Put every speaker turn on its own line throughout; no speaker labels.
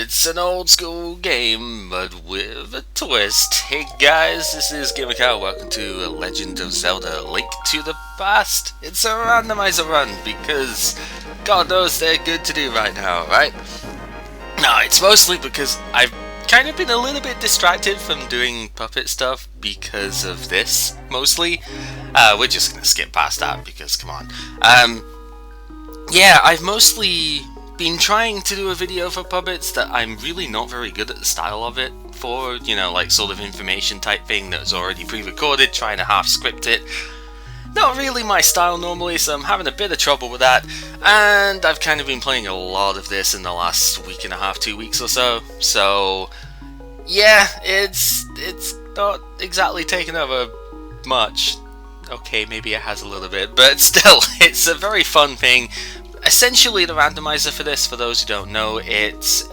It's an old school game, but with a twist. Hey guys, this is GamerCow. Welcome to A Legend of Zelda: Link to the Past. It's a randomizer run because God knows they're good to do right now, right? No, it's mostly because I've kind of been a little bit distracted from doing puppet stuff because of this, mostly. We're just gonna skip past that because, come on. Yeah, I've mostly been trying to do a video for puppets that I'm really not very good at the style of it for, you know, like sort of information type thing that's already pre-recorded, trying to half script it. Not really my style normally, so I'm having a bit of trouble with that, and I've kind of been playing a lot of this in the last week and a half, 2 weeks or so, so yeah, it's not exactly taken over much. Okay, maybe it has a little bit, but still, it's a very fun thing. Essentially, the randomizer for this, for those who don't know, it's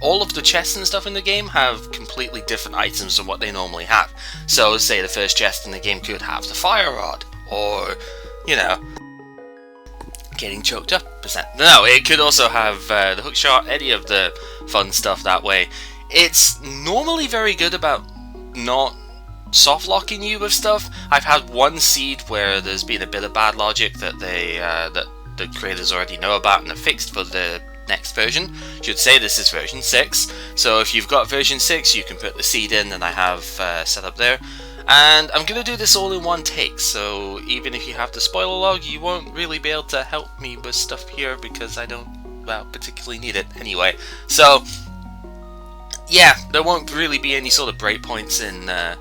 all of the chests and stuff in the game have completely different items than what they normally have. So, say the first chest in the game could have the fire rod, or, you know, getting choked up %. No, it could also have the hookshot, any of the fun stuff that way. It's normally very good about not soft locking you with stuff. I've had one seed where there's been a bit of bad logic that that the creators already know about and have fixed for the next version. Should say this is version 6, so if you've got version 6 you can put the seed in that I have set up there. And I'm going to do this all in one take, so even if you have the spoiler log you won't really be able to help me with stuff here because I don't, well, particularly need it anyway. So yeah, there won't really be any sort of breakpoints in the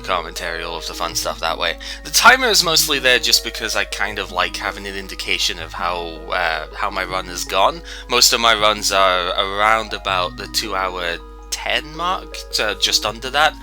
commentary, all of the fun stuff that way. The timer is mostly there just because I kind of like having an indication of how my run has gone. Most of my runs are around about the 2-hour 10 mark, so just under that.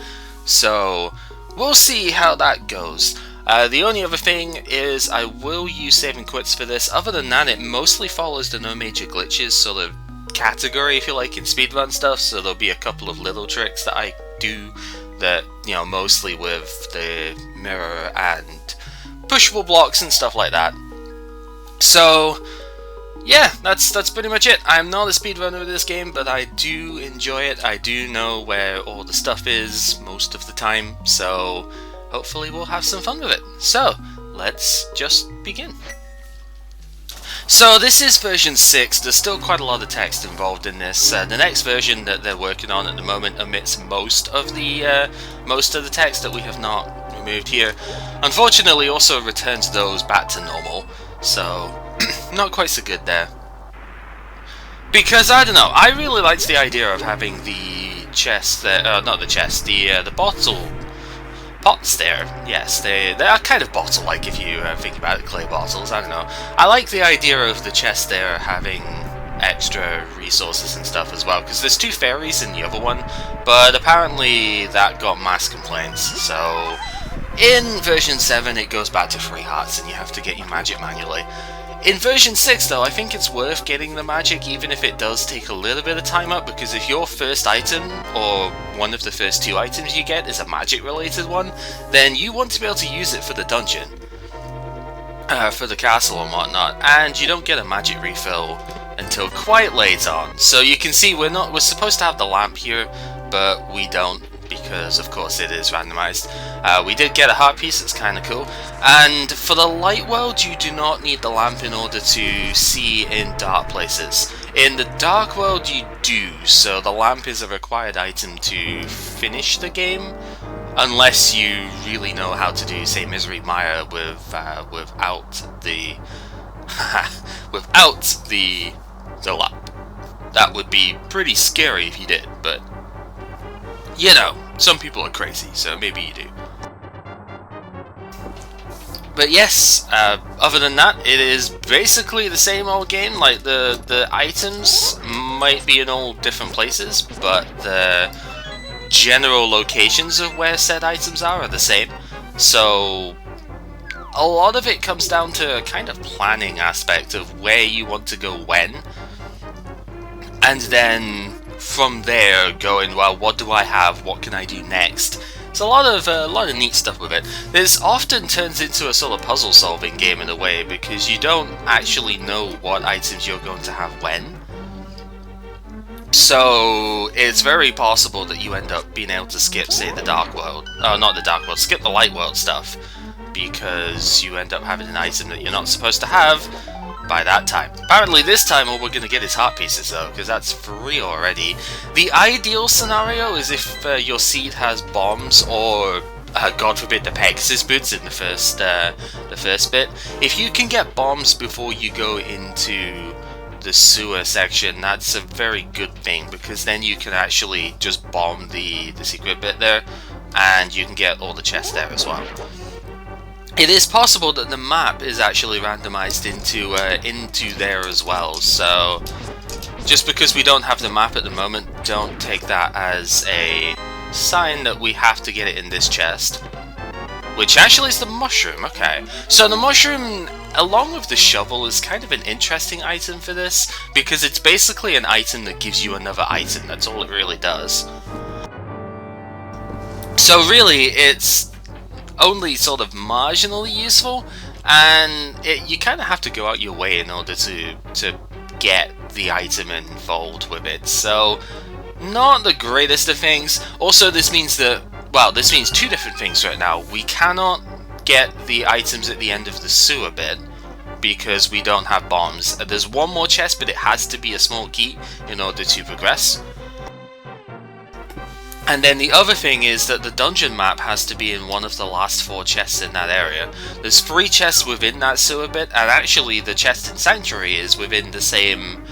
So we'll see how that goes. The only other thing is I will use save and quits for this. Other than that, it mostly follows the no major glitches sort of category, if you like, in speedrun stuff. So there'll be a couple of little tricks that I do that, you know, mostly with the mirror and pushable blocks and stuff like that. So yeah, that's pretty much it. I'm not a speedrunner of this game, but I do enjoy it. I do know where all the stuff is most of the time, so hopefully we'll have some fun with it. So let's just begin. So this is version 6, there's still quite a lot of text involved in this. The next version that they're working on at the moment omits most of the text that we have not removed here. Unfortunately also returns those back to normal, so not quite so good there. Because, I don't know, I really liked the idea of having the chest there, not the chest, the bottle pots there. Yes, they are kind of bottle-like if you think about it, clay bottles, I don't know. I like the idea of the chest there having extra resources and stuff as well, because there's 2 fairies in the other one, but apparently that got mass complaints, so in version 7 it goes back to 3 hearts and you have to get your magic manually. In version 6 though, I think it's worth getting the magic even if it does take a little bit of time up, because if your first item, or one of the first 2 items you get, is a magic related one, then you want to be able to use it for the dungeon, for the castle and whatnot, and you don't get a magic refill until quite late on. So you can see we're supposed to have the lamp here, but we don't, because of course it is randomized. We did get a heart piece, it's kinda cool. And for the light world you do not need the lamp in order to see in dark places. In the dark world you do, so the lamp is a required item to finish the game, unless you really know how to do, say, Misery Mire without the without the lamp. That would be pretty scary if you did, but you know, some people are crazy, so maybe you do. But yes, other than that, it is basically the same old game. Like, the items might be in all different places, but the general locations of where said items are the same. So a lot of it comes down to a kind of planning aspect of where you want to go when, and then from there going, well, what do I have, what can I do next? It's a lot of neat stuff with it. This often turns into a sort of puzzle solving game in a way, because you don't actually know what items you're going to have when. So it's very possible that you end up being able to skip, say, the Dark World. Oh, not the Dark World, skip the Light World stuff. Because you end up having an item that you're not supposed to have by that time. Apparently this time all we're going to get is heart pieces though, because that's free already. The ideal scenario is if your seed has bombs or, God forbid, the Pegasus boots in the first bit. If you can get bombs before you go into the sewer section, that's a very good thing, because then you can actually just bomb the secret bit there, and you can get all the chests there as well. It is possible that the map is actually randomized into there as well, so just because we don't have the map at the moment, don't take that as a sign that we have to get it in this chest. Which actually is the mushroom, okay. So the mushroom, along with the shovel, is kind of an interesting item for this, because it's basically an item that gives you another item, that's all it really does. So really, it's only sort of marginally useful, and you kind of have to go out your way in order to get the item involved with it. So, not the greatest of things. Also, this means that, well, this means two different things right now. We cannot get the items at the end of the sewer bit because we don't have bombs. There's one more chest, but it has to be a small key in order to progress. And then the other thing is that the dungeon map has to be in one of the last 4 chests in that area. There's 3 chests within that sewer bit, and actually the chest in Sanctuary is within the same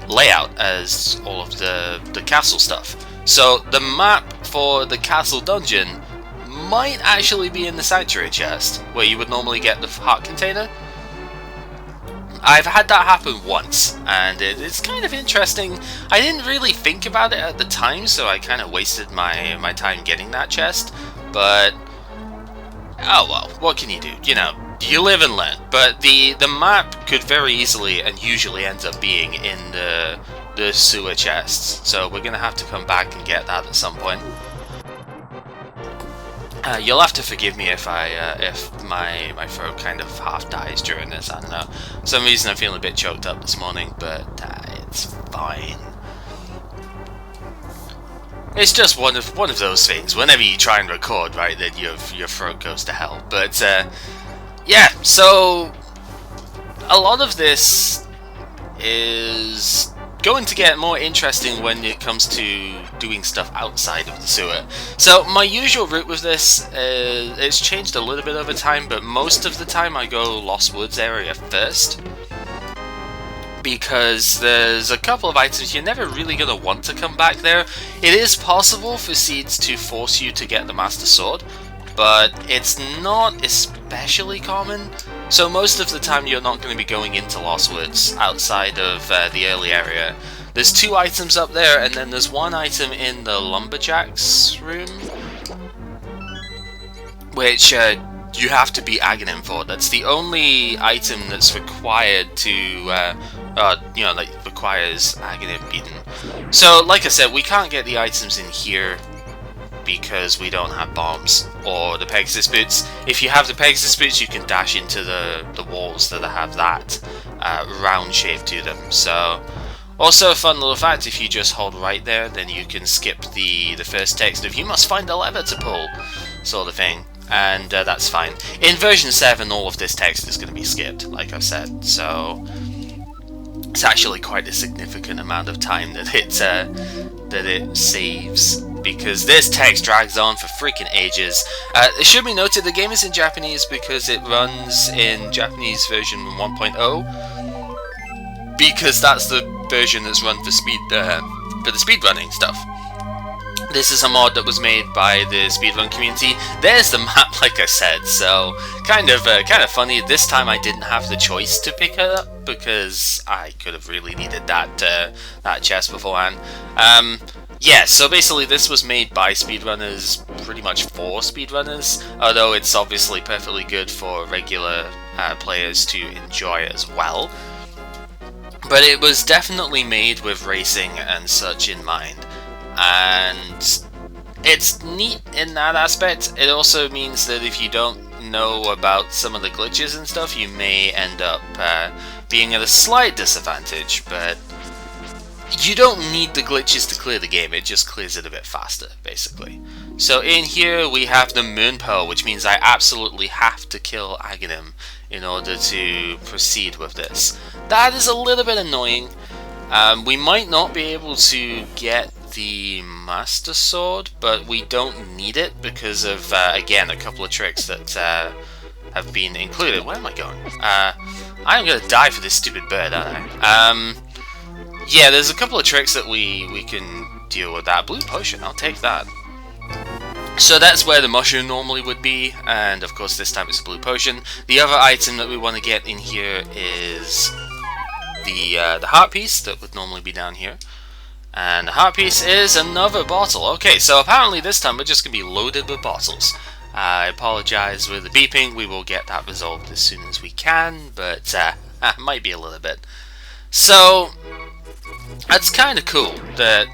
layout as all of the castle stuff. So the map for the castle dungeon might actually be in the Sanctuary chest, where you would normally get the heart container. I've had that happen once, and it's kind of interesting. I didn't really think about it at the time, so I kind of wasted my time getting that chest, but oh well, what can you do? You know, you live and learn. But the map could very easily and usually ends up being in the sewer chests, so we're gonna have to come back and get that at some point. You'll have to forgive me if my throat kind of half dies during this. I don't know. For some reason I'm feeling a bit choked up this morning, but it's fine. It's just one of those things. Whenever you try and record, right, then your throat goes to hell. But yeah. So a lot of this is going to get more interesting when it comes to doing stuff outside of the sewer. So my usual route with this, it's changed a little bit over time, but most of the time I go Lost Woods area first, because there's a couple of items you're never really going to want to come back there. It is possible for seeds to force you to get the Master Sword, but it's not especially common. So most of the time you're not going to be going into Lost Woods outside of the early area. There's 2 items up there, and then there's 1 item in the Lumberjack's room, which you have to be Aghanim for. That's the only item that's required to, you know, like, requires Aghanim beaten. So, like I said, we can't get the items in here because we don't have bombs or the Pegasus boots. If you have the Pegasus boots, you can dash into the walls that have that round shape to them. So, also a fun little fact, if you just hold right there, then you can skip the first text of "you must find a lever to pull" sort of thing, and that's fine. In version 7, all of this text is going to be skipped, like I said, so it's actually quite a significant amount of time that it saves, because this text drags on for freaking ages. It should be noted the game is in Japanese because it runs in Japanese version 1.0, because that's the version that's run for the speedrunning stuff. This is a mod that was made by the speedrun community. There's the map, like I said, so kind of funny. This time I didn't have the choice to pick it up because I could have really needed that chest beforehand. Yeah, so basically this was made by speedrunners, pretty much for speedrunners, although it's obviously perfectly good for regular players to enjoy as well. But it was definitely made with racing and such in mind, and it's neat in that aspect. It also means that if you don't know about some of the glitches and stuff, you may end up being at a slight disadvantage, but you don't need the glitches to clear the game, it just clears it a bit faster, basically. So in here we have the Moon Pearl, which means I absolutely have to kill Aghanim in order to proceed with this. That is a little bit annoying. We might not be able to get the Master Sword, but we don't need it because of, again, a couple of tricks that have been included. Where am I going? I'm gonna die for this stupid bird, aren't I? Yeah, there's a couple of tricks that we can deal with that. Blue Potion, I'll take that. So that's where the mushroom normally would be, and of course this time it's a Blue Potion. The other item that we want to get in here is the heart piece that would normally be down here. And the heart piece is another bottle. Okay, so apparently this time we're just going to be loaded with bottles. I apologize with the beeping, we will get that resolved as soon as we can, but it might be a little bit. So, that's kind of cool that,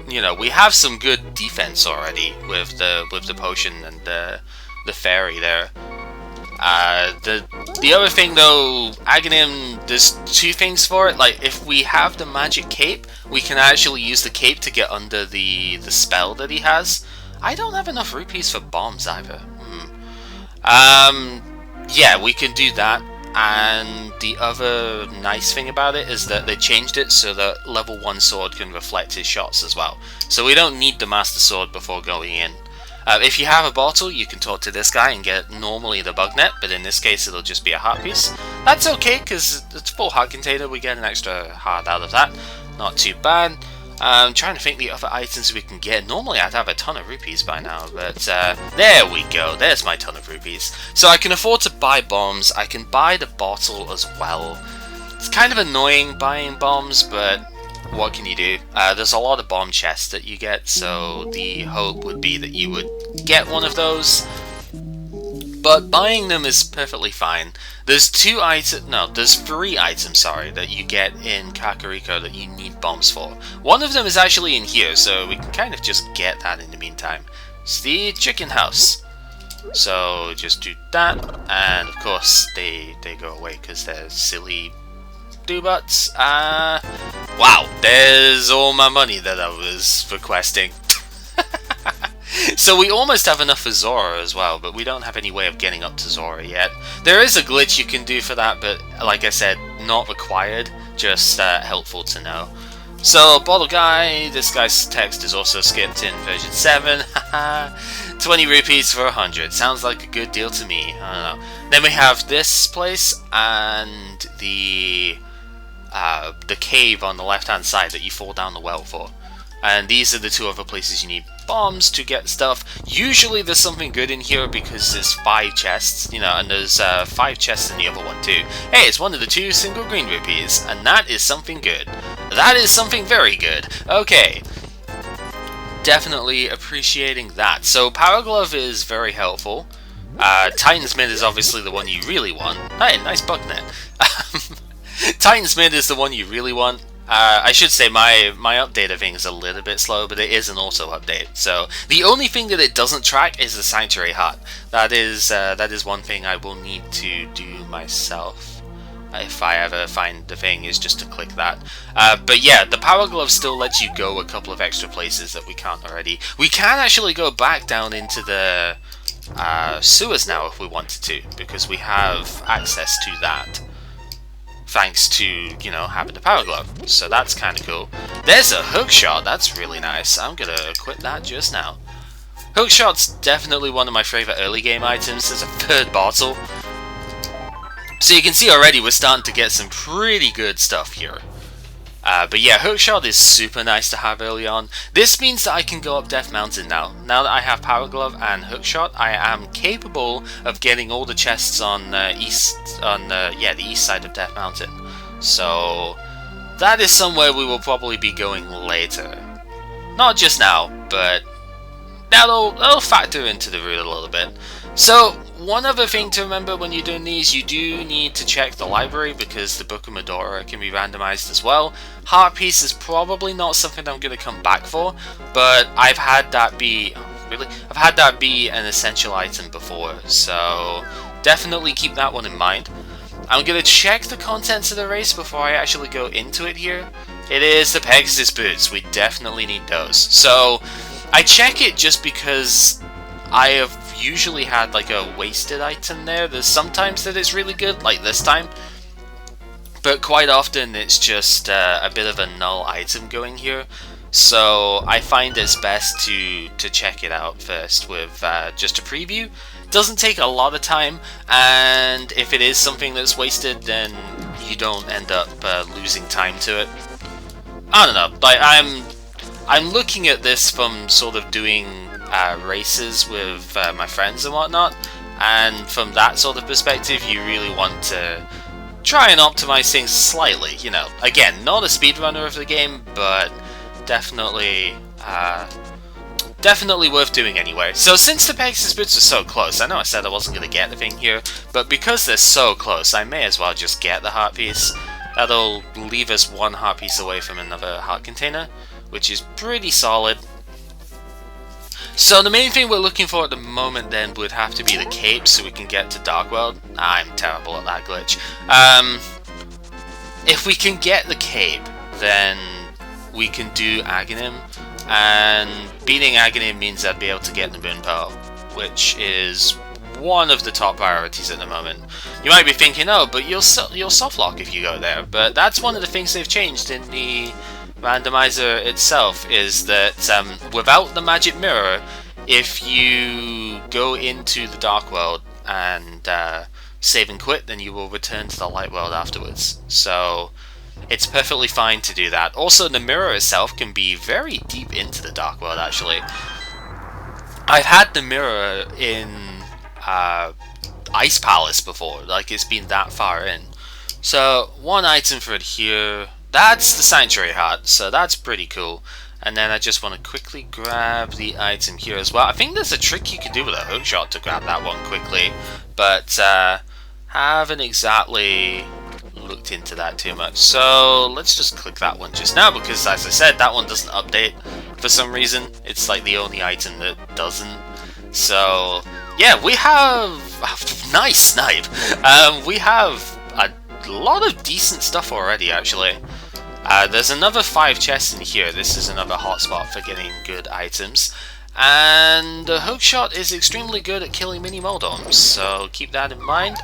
you know, we have some good defense already with the potion and the fairy there. The other thing though, Aghanim, there's two things for it. Like, if we have the magic cape, we can actually use the cape to get under the spell that he has. I don't have enough rupees for bombs either. Yeah, we can do that. And the other nice thing about it is that they changed it so that level 1 sword can reflect his shots as well. So we don't need the Master Sword before going in. If you have a bottle, you can talk to this guy and get normally the bug net, but in this case it'll just be a heart piece. That's okay, because it's a full heart container, we get an extra heart out of that. Not too bad. I'm trying to think the other items we can get. Normally I'd have a ton of rupees by now, but there we go. There's my ton of rupees. So I can afford to buy bombs. I can buy the bottle as well. It's kind of annoying buying bombs, but what can you do? There's a lot of bomb chests that you get, so the hope would be that you would get one of those. But buying them is perfectly fine. There's three items, sorry, that you get in Kakariko that you need bombs for. One of them is actually in here, so we can kind of just get that in the meantime. It's the chicken house. So just do that, and of course they go away because they're silly do-butts. Wow, there's all my money that I was requesting. So we almost have enough for Zora as well, but we don't have any way of getting up to Zora yet. There is a glitch you can do for that, but like I said, not required, just helpful to know. So, Bottle Guy, this guy's text is also skipped in version 7. 20 rupees for 100. Sounds like a good deal to me. I don't know. Then we have this place and the cave on the left-hand side that you fall down the well for. And these are the two other places you need bombs to get stuff. Usually there's something good in here because there's 5 chests, you know, and there's 5 chests in the other one too. Hey, it's one of the 2 single green rupees, and that is something good. That is something very good. Okay. Definitely appreciating that. So Power Glove is very helpful. Titan's Mid is obviously the one you really want. Hey, nice bug net. Titan's Mid is the one you really want. I should say my update thing is a little bit slow, but it is an auto update. So the only thing that it doesn't track is the Sanctuary Heart. That is one thing I will need to do myself if I ever find the thing, is just to click that. But yeah, the Power Glove still lets you go a couple of extra places that we can't already. We can actually go back down into the sewers now if we wanted to, because we have access to that. Thanks to, you know, having the Power Glove. So that's kind of cool. There's a hook shot. That's really nice. I'm gonna equip that just now. Hook shot's definitely one of my favorite early game items. There's a 3rd bottle. So you can see already we're starting to get some pretty good stuff here. But yeah, hookshot is super nice to have early on. This means that I can go up Death Mountain now. Now that I have Power Glove and hookshot, I am capable of getting all the chests on the east side of Death Mountain. So that is somewhere we will probably be going later. Not just now, but that'll factor into the route a little bit. So one other thing to remember when you're doing these, you do need to check the library because the Book of Medora can be randomized as well. Heart Piece is probably not something I'm going to come back for, but I've had that be an essential item before, so definitely keep that one in mind. I'm going to check the contents of the race before I actually go into it here. It is the Pegasus boots. We definitely need those. So I check it just because I have usually had like a wasted item there. There's sometimes that it's really good, like this time. But quite often it's just a bit of a null item going here. So I find it's best to check it out first with just a preview. Doesn't take a lot of time, and if it is something that's wasted, then you don't end up losing time to it. I don't know, like I'm looking at this from sort of doing races with my friends and whatnot, and from that sort of perspective, you really want to try and optimize things slightly. You know, again, not a speedrunner of the game, but definitely definitely worth doing anyway. So since the Pegasus boots are so close, I know I said I wasn't going to get the thing here, but because they're so close, I may as well just get the heart piece. That'll leave us one heart piece away from another heart container, which is pretty solid. So the main thing we're looking for at the moment then would have to be the cape so we can get to Dark World. I'm terrible at that glitch. If we can get the cape, then we can do Aghanim, and beating Aghanim means I'd be able to get the Moon Pearl, which is one of the top priorities at the moment. You might be thinking, oh, but you'll softlock if you go there, but that's one of the things they've changed in the randomizer itself, is that without the magic mirror, if you go into the Dark World and save and quit, then you will return to the Light World afterwards. So it's perfectly fine to do that. Also, the mirror itself can be very deep into the Dark World, actually. I've had the mirror in Ice Palace before, like it's been that far in. So, one item for it here. That's the Sanctuary Heart, so that's pretty cool. And then I just want to quickly grab the item here as well. I think there's a trick you can do with a hookshot to grab that one quickly, but haven't exactly looked into that too much. So let's just click that one just now, because as I said, that one doesn't update for some reason. It's like the only item that doesn't. So yeah, we have nice snipe. We have a lot of decent stuff already, actually. There's another 5 chests in here. This is another hotspot for getting good items. And the hookshot is extremely good at killing mini Moldoms, so keep that in mind.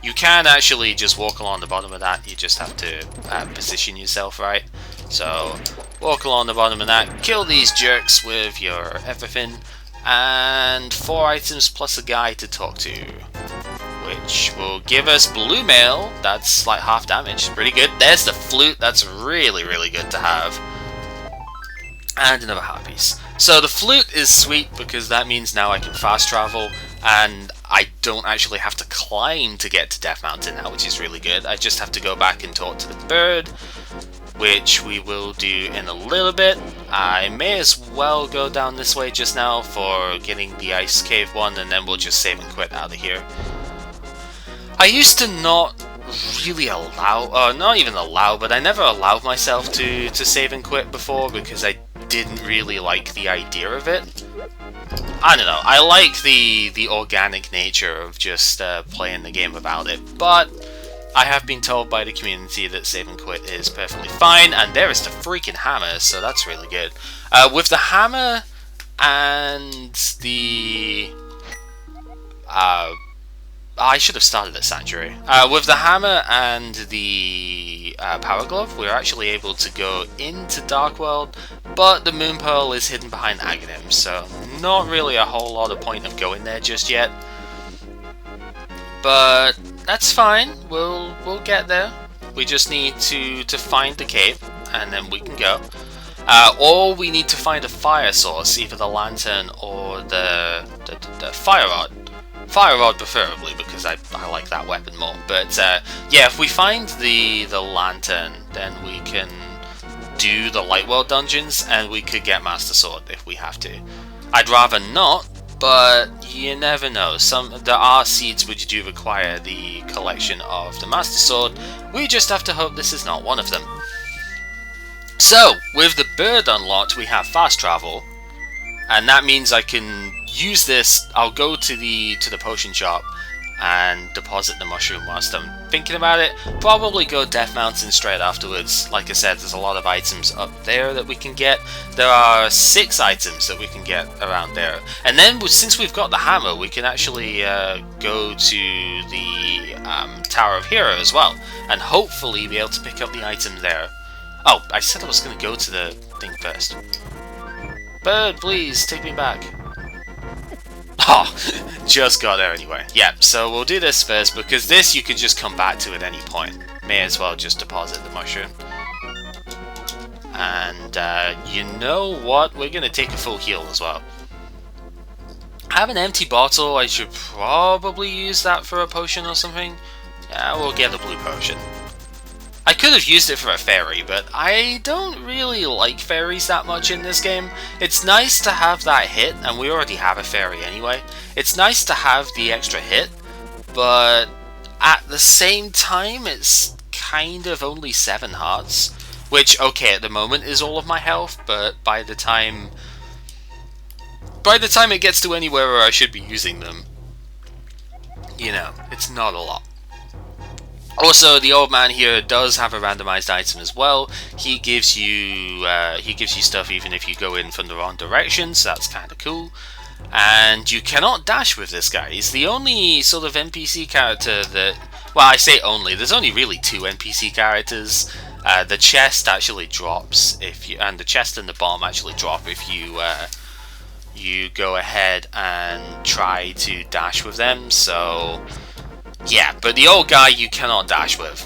You can actually just walk along the bottom of that, you just have to position yourself right. So walk along the bottom of that, kill these jerks with your everything, and 4 items plus a guy to talk to, which will give us blue mail. That's like half damage, pretty good. There's the flute, that's really good to have. And another heart piece. So the flute is sweet because that means now I can fast travel, and I don't actually have to climb to get to Death Mountain now, which is really good. I just have to go back and talk to the bird, which we will do in a little bit. I may as well go down this way just now for getting the Ice Cave one, and then we'll just save and quit out of here. I used to not really allow, not even allow, but I never allowed myself to save and quit before because I didn't really like the idea of it. I don't know, I like the organic nature of just playing the game without it, but I have been told by the community that save and quit is perfectly fine, and there is the freaking hammer, so that's really good. With the hammer and the I should have started at Sanctuary. With the hammer and the Power Glove, we're actually able to go into Dark World, but the Moon Pearl is hidden behind Aghanim, so not really a whole lot of point of going there just yet. But that's fine, we'll get there. We just need to find the cape, and then we can go. Or we need to find a fire source, either the lantern or the fire rod. Fire rod preferably, because I like that weapon more. But yeah, if we find the lantern, then we can do the Light World dungeons, and we could get Master Sword if we have to. I'd rather not, but you never know. There are seeds which do require the collection of the Master Sword. We just have to hope this is not one of them. So, with the bird unlocked, we have fast travel, and that means I can use this. I'll go to the potion shop, and deposit the mushroom whilst I'm thinking about it. Probably go Death Mountain straight afterwards. Like I said, there's a lot of items up there that we can get. There are 6 items that we can get around there. And then, since we've got the hammer, we can actually go to the Tower of Hero as well. And hopefully be able to pick up the item there. Oh, I said I was going to go to the thing first. Bird, please, take me back. Oh, just got there anyway. Yeah, so we'll do this first, because this you can just come back to at any point. May as well just deposit the mushroom. And you know what? We're going to take a full heal as well. I have an empty bottle. I should probably use that for a potion or something. Yeah, we'll get a blue potion. I could have used it for a fairy, but I don't really like fairies that much in this game. It's nice to have that hit, and we already have a fairy anyway. It's nice to have the extra hit, but at the same time, it's kind of only 7 hearts. Which, okay, at the moment is all of my health, but by the time it gets to anywhere where I should be using them, you know, it's not a lot. Also, the old man here does have a randomized item as well. He gives you stuff even if you go in from the wrong direction, so that's kind of cool. And you cannot dash with this guy. He's the only sort of NPC character that... Well, I say only. There's only really 2 NPC characters. The chest actually drops if you... And the chest and the bomb actually drop if you go ahead and try to dash with them, so... Yeah, but the old guy you cannot dash with.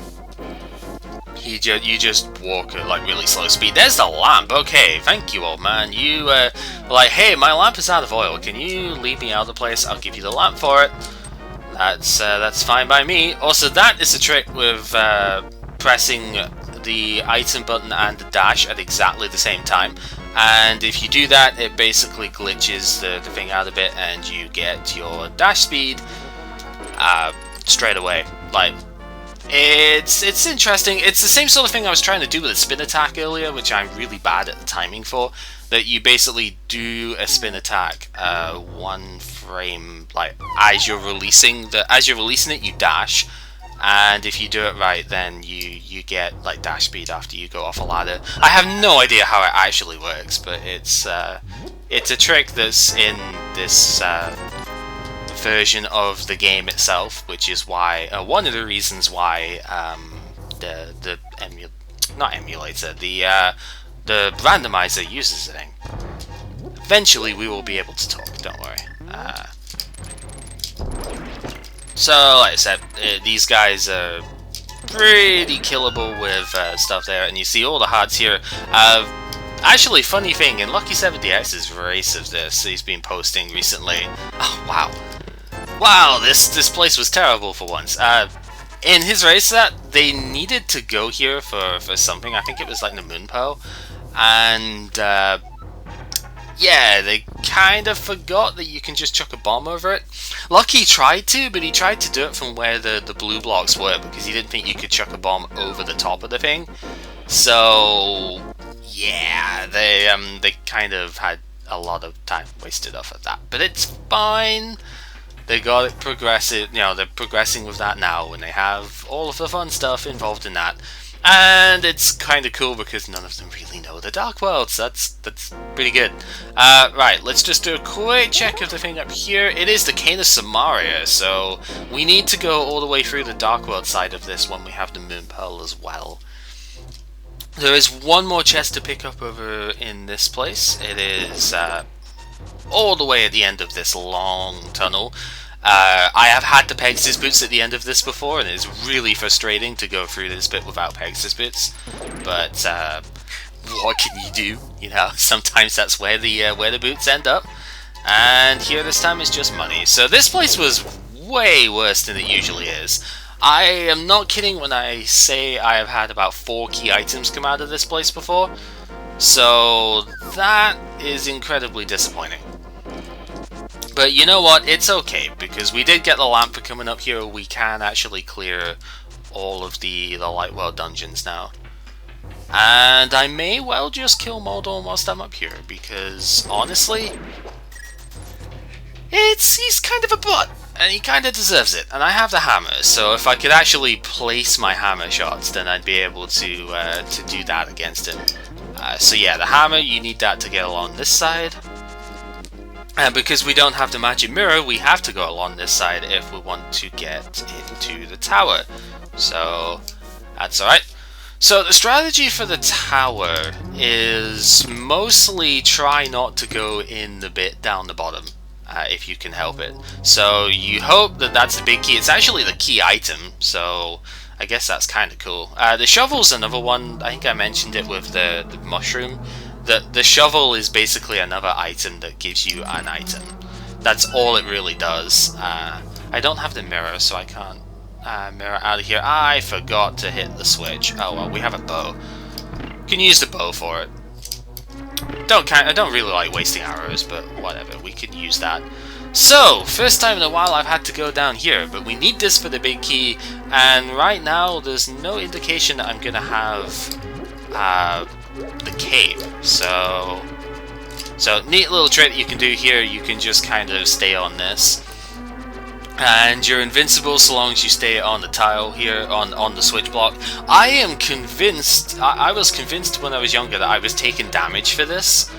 You just walk at like really slow speed. There's the lamp. Okay, thank you, old man. You were like, hey, my lamp is out of oil. Can you leave me out of the place? I'll give you the lamp for it. That's fine by me. Also, that is a trick with pressing the item button and the dash at exactly the same time. And if you do that, it basically glitches the thing out a bit, and you get your dash speed straight away. Like, it's interesting. It's the same sort of thing I was trying to do with a spin attack earlier, which I'm really bad at the timing for. That you basically do a spin attack 1 frame, like as you're releasing it, you dash, and if you do it right, then you get like dash speed after you go off a ladder. I have no idea how it actually works, but it's a trick that's in this version of the game itself, which is why one of the reasons why the randomizer uses it. Eventually we will be able to talk, don't worry. So like I said, these guys are pretty killable with stuff there, and you see all the hearts here. Actually, funny thing, in Lucky7DX's race of this, he's been posting recently. Oh wow. Wow, this place was terrible for once. In his race that they needed to go here for something, I think it was like the Moon Pearl, and yeah, they kind of forgot that you can just chuck a bomb over it. Lucky tried to, but he tried to do it from where the blue blocks were, because he didn't think you could chuck a bomb over the top of the thing. So yeah, they kind of had a lot of time wasted off of that, but it's fine. They got it progressive, you know, they're progressing with that now, and they have all of the fun stuff involved in that. And it's kind of cool because none of them really know the Dark Worlds. That's pretty good. Right, let's just do a quick check of the thing up here. It is the Cane of Samaria, so we need to go all the way through the Dark World side of this when we have the Moon Pearl as well. There is one more chest to pick up over in this place. It is all the way at the end of this long tunnel. I have had the Pegasus boots at the end of this before, and it's really frustrating to go through this bit without Pegasus boots. But what can you do? You know, sometimes that's where the boots end up. And here this time is just money. So this place was way worse than it usually is. I am not kidding when I say I have had about 4 key items come out of this place before. So that is incredibly disappointing. But you know what, it's okay, because we did get the lamp for coming up here. We can actually clear all of the Light World dungeons now. And I may well just kill Moldorm whilst I'm up here, because honestly, he's kind of a butt. And he kind of deserves it. And I have the hammer, so if I could actually place my hammer shots, then I'd be able to do that against him. So yeah, the hammer, you need that to get along this side. And because we don't have the magic mirror, we have to go along this side if we want to get into the tower. So that's alright. So the strategy for the tower is mostly try not to go in the bit down the bottom. If you can help it. So you hope that that's the big key. It's actually the key item, so I guess that's kind of cool. The shovel's another one. I think I mentioned it with the mushroom. The shovel is basically another item that gives you an item. That's all it really does. I don't have the mirror, so I can't mirror out of here. I forgot to hit the switch. Oh well, we have a bow. Can use the bow for it. I don't really like wasting arrows, but whatever, we could use that. So, first time in a while I've had to go down here, but we need this for the big key, and right now there's no indication that I'm gonna have the cave. So neat little trick you can do here, you can just kind of stay on this. And you're invincible so long as you stay on the tile here, on the switch block. I am convinced, I was convinced when I was younger that I was taking damage for this.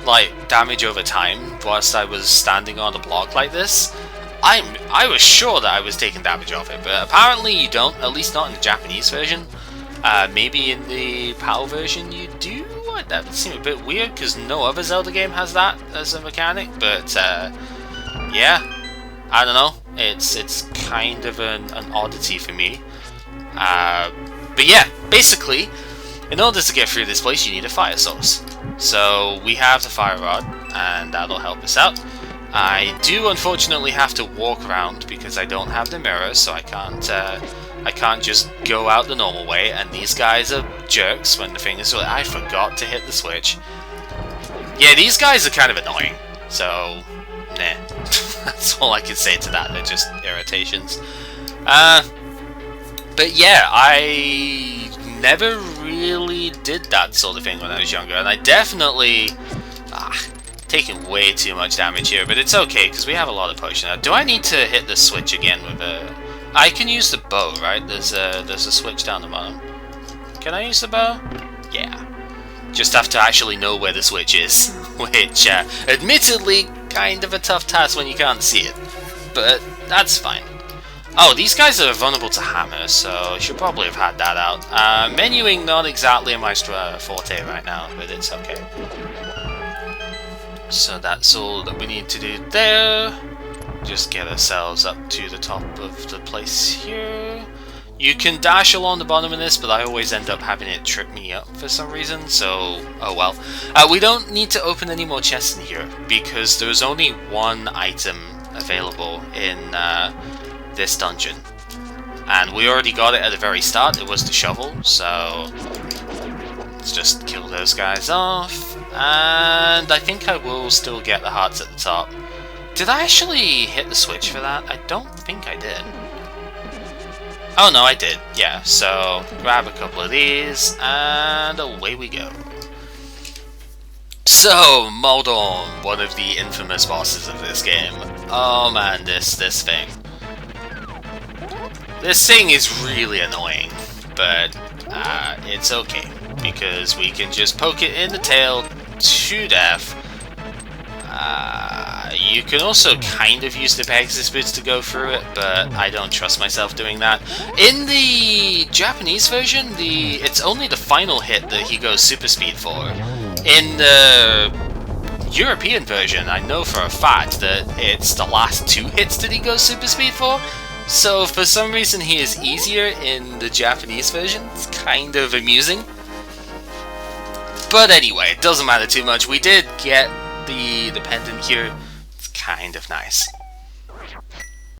Like, damage over time, whilst I was standing on a block like this. I was sure that I was taking damage off it, but apparently you don't, at least not in the Japanese version. Maybe in the PAL version you do? That would seem a bit weird, because no other Zelda game has that as a mechanic, but yeah. I don't know, it's kind of an oddity for me. But yeah, basically, in order to get through this place you need a fire source. So we have the fire rod, and that'll help us out. I do unfortunately have to walk around because I don't have the mirror, so I can't just go out the normal way, and these guys are jerks when the thing is... I forgot to hit the switch. Yeah, these guys are kind of annoying, so... nah. That's all I can say to that, they're just irritations. But yeah, I never really did that sort of thing when I was younger, and I definitely... taking way too much damage here, but it's okay, because we have a lot of potion. Now, do I need to hit the switch again with a... I can use the bow, right? There's a switch down the bottom. Can I use the bow? Yeah. Just have to actually know where the switch is, which, admittedly, kind of a tough task when you can't see it, but that's fine. Oh, these guys are vulnerable to hammer, so I should probably have had that out. Menuing not exactly my forte right now, but it's okay. So that's all that we need to do there. Just get ourselves up to the top of the place here. You can dash along the bottom of this, but I always end up having it trip me up for some reason, so oh well. We don't need to open any more chests in here, because there's only one item available in this dungeon. And we already got it at the very start, it was the shovel, so let's just kill those guys off. And I think I will still get the hearts at the top. Did I actually hit the switch for that? I don't think I did. Oh no, I did, yeah, so grab a couple of these, and away we go. So, Moldorm, one of the infamous bosses of this game. Oh man, this thing. This thing is really annoying, but it's okay, because we can just poke it in the tail to death. You can also kind of use the Pegasus boots to go through it, but I don't trust myself doing that. In the Japanese version, it's only the final hit that he goes super speed for. In the European version, I know for a fact that it's the last 2 hits that he goes super speed for. So for some reason he is easier in the Japanese version. It's kind of amusing. But anyway, it doesn't matter too much. We did get the pendant here. It's kind of nice.